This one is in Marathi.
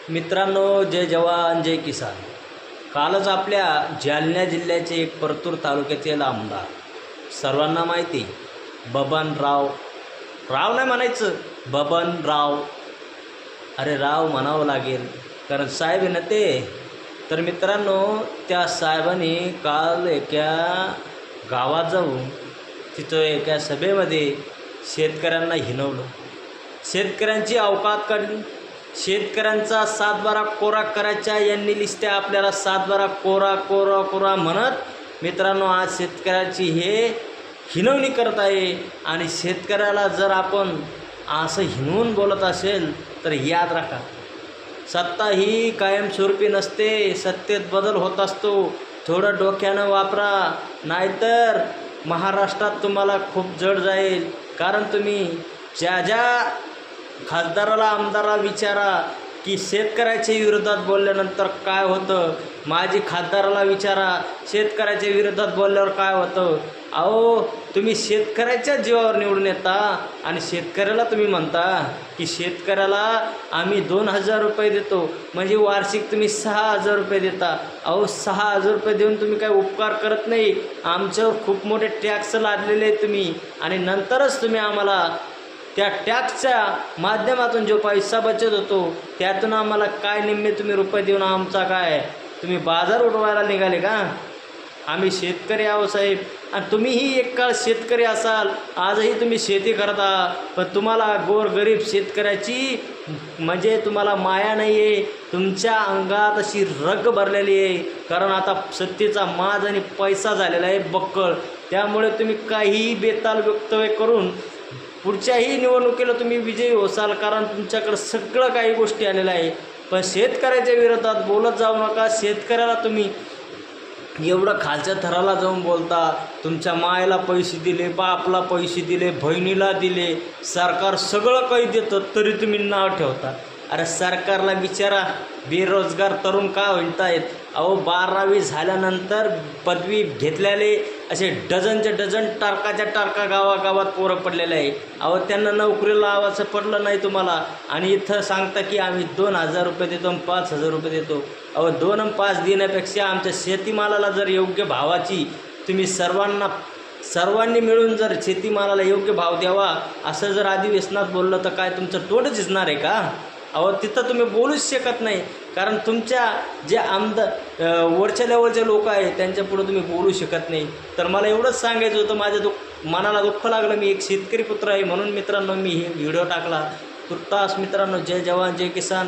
मित्रांनो, जय जवान जय किसान. कालच आपल्या जालना जिल्ह्याचे एक परतूर तालुक्यातील आमदार, सर्वांना माहिती, बबनराव नाही म्हणायचं, बबनराव, अरे राव म्हणावं लागेल कारण साहेब आहे ना ते. तर मित्रांनो, त्या साहेबांनी काल एका गावात जाऊन तिथं एका सभेमध्ये शेतकऱ्यांना हिणवलं, शेतकऱ्यांची अवकात काढली, शेतकऱ्यांचा सातबारा कोरा करायच्या यांनी लिस्ट्या आपल्याला सातबारा कोरा कोरा कोरा म्हणत मित्रांनो आज शेतकऱ्याची हे हिणवणी करत आहे. आणि शेतकऱ्याला जर आपण असं हिणवून बोलत असेल तर याद राखा, सत्ता ही कायमस्वरूपी नसते, सत्तेत बदल होत असतो. थोडं डोक्यानं वापरा, नाहीतर महाराष्ट्रात तुम्हाला खूप जड जाईल. कारण तुम्ही ज्या खासदाराला आमदाराला विचारा की शेतकऱ्याच्या विरोधात बोलल्यानंतर काय होतं, माझी खासदाराला विचारा शेतकऱ्याच्या विरोधात बोलल्यावर काय होतं. अहो, तुम्ही शेतकऱ्याच्या जीवावर निवडून येता आणि शेतकऱ्याला तुम्ही म्हणता की शेतकऱ्याला आम्ही 2,000 रुपये देतो, म्हणजे वार्षिक तुम्ही 6,000 रुपये देता. अहो, 6,000 रुपये देऊन तुम्ही काय उपकार करत नाही, आमच्यावर खूप मोठे टॅक्स लादलेले आहेत तुम्ही, आणि नंतरच तुम्ही आम्हाला त्या टॅक्सच्या माध्यमातून जो पैसा बचत होतो त्यातून आम्हाला काय निम्मे तुम्ही रुपये देऊन आमचा काय तुम्ही बाजार उडवायला निघाले का. आम्ही शेतकरी आहो साहेब, आणि तुम्हीही एक काळ शेतकरी असाल, आजही तुम्ही शेती करता, पण तुम्हाला गोरगरीब शेतकऱ्याची म्हणजे तुम्हाला माया नाही आहे, तुमच्या अंगात अशी रग भरलेली आहे. कारण आता सत्तेचा माज आणि पैसा झालेला आहे बक्कळ, त्यामुळे तुम्ही काहीही बेताल वक्तव्य करून पुढच्याही निवडणुकीला तुम्ही विजयी होसाल, कारण तुमच्याकडं सगळं काही गोष्टी आलेल्या आहे. पण शेतकऱ्याच्या विरोधात बोलत जाऊ नका. शेतकऱ्याला तुम्ही एवढं खालच्या थराला जाऊन बोलता, तुमच्या मायला पैसे दिले, बापला पैसे दिले, बहिणीला दिले, सरकार सगळं काही देतं तरी तुम्ही नाव ठेवता. अरे सरकारला विचारा, बेरोजगार तरुण काय म्हणतायत. अहो, 12वी झाल्यानंतर पदवी घेतलेले असे डझनचे डझन टारकाच्या टारका गावागावात पोरं पडलेले आहे. अहो, त्यांना नोकरीला लावायचं पडलं नाही तुम्हाला, आणि इथं सांगता की आम्ही 2,000 रुपये देतो, 5,000 रुपये देतो. अहो, 2 आणि 5 देण्यापेक्षा आमच्या शेतीमालाला जर योग्य भावाची तुम्ही सर्वांनी मिळून जर शेतीमालाला योग्य भाव द्यावा असं जर अधिवेशनात बोललं तर काय तुमचं तोंड दिसणार आहे का. अहो, तिथं तुम्ही बोलूच शकत नाही, कारण तुमच्या जे आमदार वरच्या लेवलचे लोक आहेत त्यांच्या पुढं तुम्ही बोलू शकत नाही. तर मला एवढंच सांगायचं होतं, माझ्या मनाला दुःख लागलं, मी एक शेतकरी पुत्र आहे म्हणून मित्रांनो मी हे व्हिडिओ टाकला. तुर्तास मित्रांनो, जय जवान जय किसान.